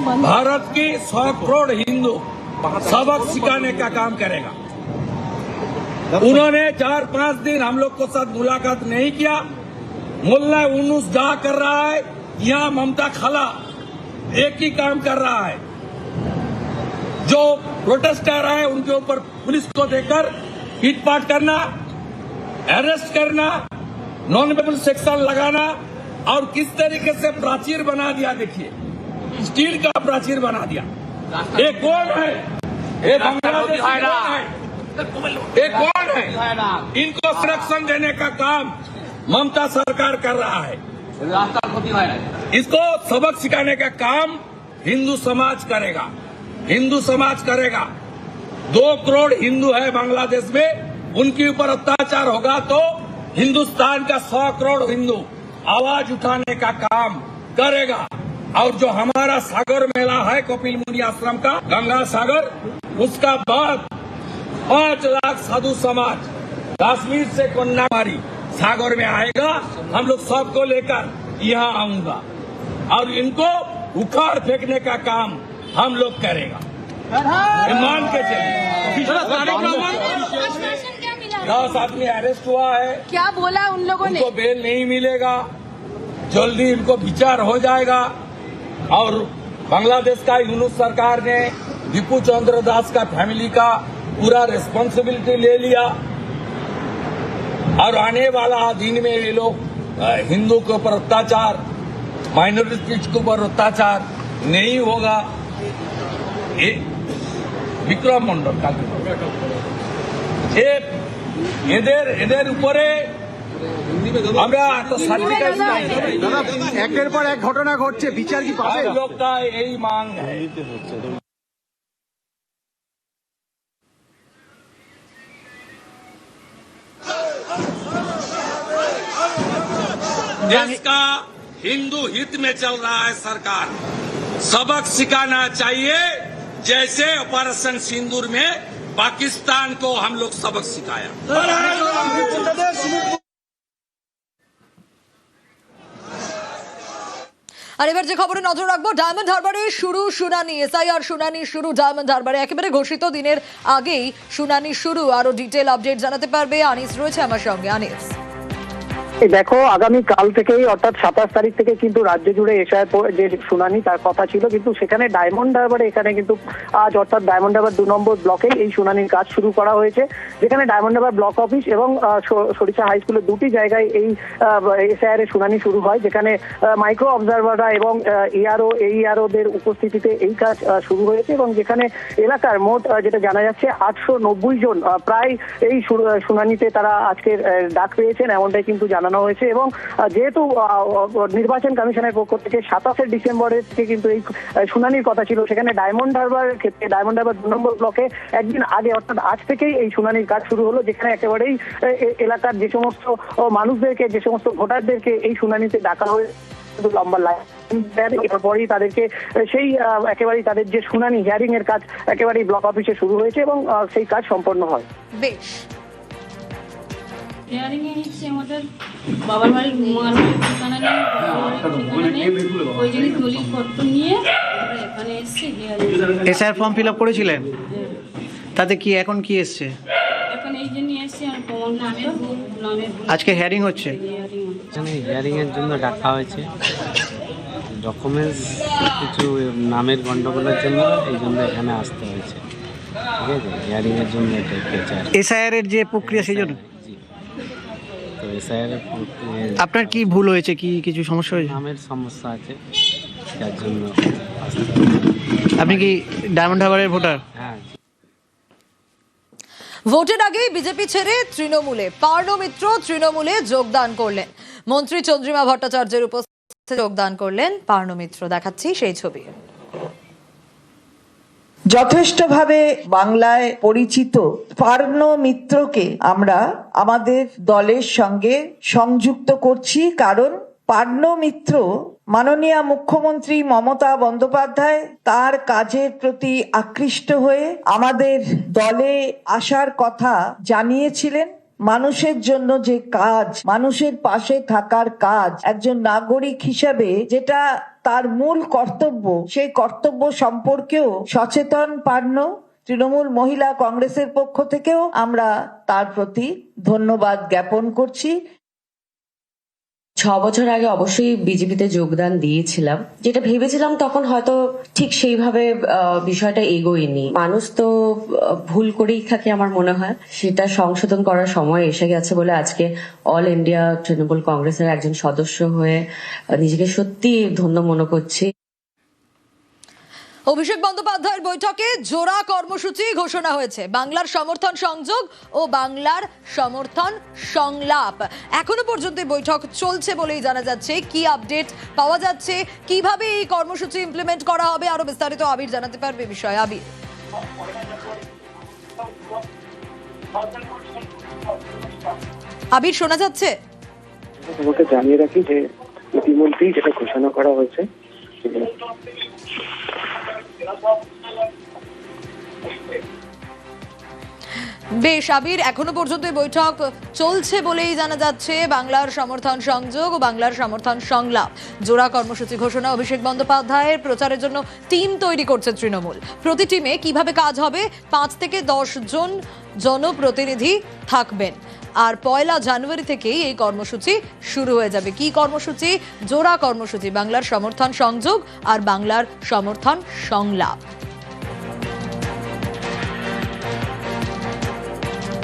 भारत की 100 करोड़ हिंदू सबक सिखाने का काम करेगा। उन्होंने 4-5 दिन हम लोग को साथ मुलाकात नहीं किया। मुल्ला यूनुस जा कर रहा है, यहाँ ममता खला एक ही काम कर रहा है। जो प्रोटेस्टर है उनके ऊपर पुलिस को देकर पीटपाट करना, अरेस्ट करना, नॉन वेबल सेक्शन लगाना और किस तरीके से प्राचीर बना दिया। देखिए, स्टील का प्राचीर बना दिया। ये कौन है? ये बांग्लादेश कौन है? ये कौन है? इनको संरक्षण देने का काम ममता सरकार कर रहा है। इसको सबक सिखाने का काम हिंदू समाज करेगा। हिंदू समाज करेगा। 2 करोड़ हिंदू है बांग्लादेश में, उनके ऊपर अत्याचार होगा तो हिंदुस्तान का 100 करोड़ हिंदू आवाज उठाने का काम करेगा। और जो हमारा सागर मेला है कपिल मुनि आश्रम का, गंगा सागर, उसका बाद 5 लाख साधु समाज कश्मीर से कन्याकुमारी सागर में आएगा। हम लोग सबको लेकर यहाँ आऊंगा और इनको उखाड़ फेंकने का काम हम लोग करेगा। मान के चलिए। 10 आदमी अरेस्ट हुआ है। क्या बोला उन लोगों ने? उनको बेल नहीं मिलेगा, जल्दी इनको विचार हो जाएगा। और बांग्लादेश का यूनुस सरकार ने दीपू चंद्र दास का फैमिली का पूरा रिस्पॉन्सिबिलिटी ले लिया। और आने वाला दिन में ये लोग हिंदू के ऊपर अत्याचार, माइनॉरिटीज के ऊपर अत्याचार नहीं होगा। বিক্রম মন্ডল এদের উপরে আমরা একের পর এক ঘটনা ঘটছে, বিচার কি পাবে? লোকটা এই মাং देश का हिंदू हित में चल रहा है। सरकार सबक सिखाना चाहिए, जैसे ऑपरेशन सिंदूर में पाकिस्तान को हम लोग सबक सिखाया। আর এবার যে খবরে নজর রাখবো, ডায়মন্ড হারবারে শুরু শুনানি। এসআইআর শুনানি শুরু ডায়মন্ড হারবারে। একেবারে ঘোষিত দিনের আগেই শুনানি শুরু। আরো ডিটেল আপডেট জানাতে পারবে আনিস, রয়েছে আমার সঙ্গে। আনিস, দেখো, আগামী কাল থেকেই অর্থাৎ 27 তারিখ থেকে কিন্তু রাজ্য জুড়ে এসআইআর যে শুনানি তার কথা ছিল, কিন্তু সেখানে ডায়মন্ড হারবারে এখানে কিন্তু আজ অর্থাৎ ডায়মন্ড হারবার 2 নম্বর ব্লকে এই শুনানির কাজ শুরু করা হয়েছে। যেখানে ডায়মন্ড হারবার ব্লক অফিস এবং সরিষা হাই স্কুলের 2টি জায়গায় এই এসআইআর এর শুনানি শুরু হয়। যেখানে মাইক্রো অবজারভাররা এবং এইআরওদের উপস্থিতিতে এই কাজ শুরু হয়েছে। এবং যেখানে এলাকার মোট যেটা জানা যাচ্ছে 890 জন প্রায় এই শুনানিতে তারা আজকের ডাক পেয়েছেন, এমনটাই কিন্তু জানানো হয়েছে। এবং যেহেতু নির্বাচন কমিশনের পক্ষ থেকে 27শে ডিসেম্বরের থেকে কিন্তু এই শুনানির কথা ছিল, সেখানে ডায়মন্ড হারবার ক্ষেত্রে ডায়মন্ড হারবার 2 নম্বর ব্লকে একদিন আগে অর্থাৎ আজ থেকেই এই শুনানির কাজ শুরু হলো। যেখানে একেবারেই এলাকার যে সমস্ত মানুষদেরকে, যে সমস্ত ভোটারদেরকে এই শুনানিতে ডাকা হয়েছে, লম্বা লাইন এরপরই তাদেরকে সেই একেবারেই তাদের যে শুনানি হিয়ারিং এর কাজ একেবারেই ব্লক অফিসে শুরু হয়েছে এবং সেই কাজ সম্পন্ন হয়। বেশ, হিয়ারিং এ হচ্ছে আমাদের বাবার বাড়ির ঠিকানা নিয়ে ওই জন্য দলিলপত্র নিয়ে এখানে এসেছি। এসআইআর ফর্ম ফিল আপ করেছিলেন, তাতে কি এখন কি এসছে? এখন এই জন্য এসেছি আর প্রমাণপত্র আজকে হিয়ারিং হচ্ছে। এখানে হিয়ারিং এর জন্য ডাকা হয়েছে। ডকুমেন্টস কিছু নামের গন্ডগোলের জন্য এই জন্য এখানে আসতে হয়েছে। ঠিক আছে, হিয়ারিং এর জন্য এসআইআর এর যে প্রক্রিয়া সেই জন্য। তো এসআইআর আপনার কি ভুল হয়েছে, কি কিছু সমস্যা হয়েছে? নামের সমস্যা আছে, তার জন্য আপনি কি ডায়মন্ড হারবারের ভোটার? হ্যাঁ। ভোটের আগে বিজেপি ছেড়ে তৃণমূলে পার্নো মিত্র তৃণমূলে যোগদান করলেন। মন্ত্রী চন্দ্রিমা ভট্টাচার্যের উপস্থিতিতে যোগদান করলেন পার্নো মিত্র। দেখাচ্ছি সেই ছবি। যথেষ্টভাবে বাংলায় পরিচিত পার্নো মিত্রকে আমরা আমাদের দলের সঙ্গে সংযুক্ত করছি, কারণ পার্নো মিত্র মাননীয় মুখ্যমন্ত্রী মমতা বন্দ্যোপাধ্যায় তার কাজের প্রতি আকৃষ্ট হয়ে আমাদের দলে আসার কথা জানিয়েছিলেন। মানুষের জন্য যে কাজ, মানুষের পাশে থাকার কাজ, একজন নাগরিক হিসেবে যেটা তার মূল কর্তব্য, সেই কর্তব্য সম্পর্কেও সচেতন পার্ন। তৃণমূল মহিলা কংগ্রেসের পক্ষ থেকেও আমরা তার প্রতি ধন্যবাদ জ্ঞাপন করছি। 6 বছর আগে অবশ্যই বিজেপিতে যোগদান দিয়েছিলাম, যেটা ভেবেছিলাম তখন হয়তো ঠিক সেইভাবে বিষয়টা এগোয়নি। মানুষ তো ভুল করেই থাকে আমার মনে হয়, সেটা সংশোধন করার সময় এসে গেছে বলে আজকে অল ইন্ডিয়া তৃণমূল কংগ্রেসের একজন সদস্য হয়ে নিজেকে সত্যি ধন্য মনে করছি। অভিষেক বন্দ্যোপাধ্যায়ের বৈঠকে জোড়া কর্মসূচি ঘোষণা হয়েছে। বাংলার সমর্থন সংযোগ ও বাংলার সমর্থন সংলাপ। এখনো পর্যন্ত বৈঠক চলছে বলেই জানা যাচ্ছে। কি আপডেট পাওয়া যাচ্ছে, কিভাবে এই কর্মসূচি ইমপ্লিমেন্ট করা হবে, আরো বিস্তারিত আবির জানাতে পারবে বিষয়ে। আবির, আবির শোনা যাচ্ছে? তোমাকে জানিয়ে রাখি যে ইতিমধ্যেই যেটা ঘোষণা করা হয়েছে, বেশ আবির, এখনো পর্যন্ত বৈঠক চলছে বলেই জানা যাচ্ছে। বাংলার সমর্থন সংযোগ ও বাংলার সমর্থন সংলাপ জোড়া কর্মসূচি ঘোষণা। অভিষেক বন্দ্যোপাধ্যায়ের প্রচারের জন্য টিম তৈরি করছে তৃণমূল। প্রতি টিমে কিভাবে কাজ হবে, 5 থেকে 10 জন জনপ্রতিনিধি থাকবেন। আর 1 জানুয়ারি থেকেই এই কর্মসূচি শুরু হয়ে যাবে। কি কর্মসূচি? জোড়া কর্মসূচি, বাংলার সমর্থন সংযোগ আর বাংলার সমর্থন সংলাপ।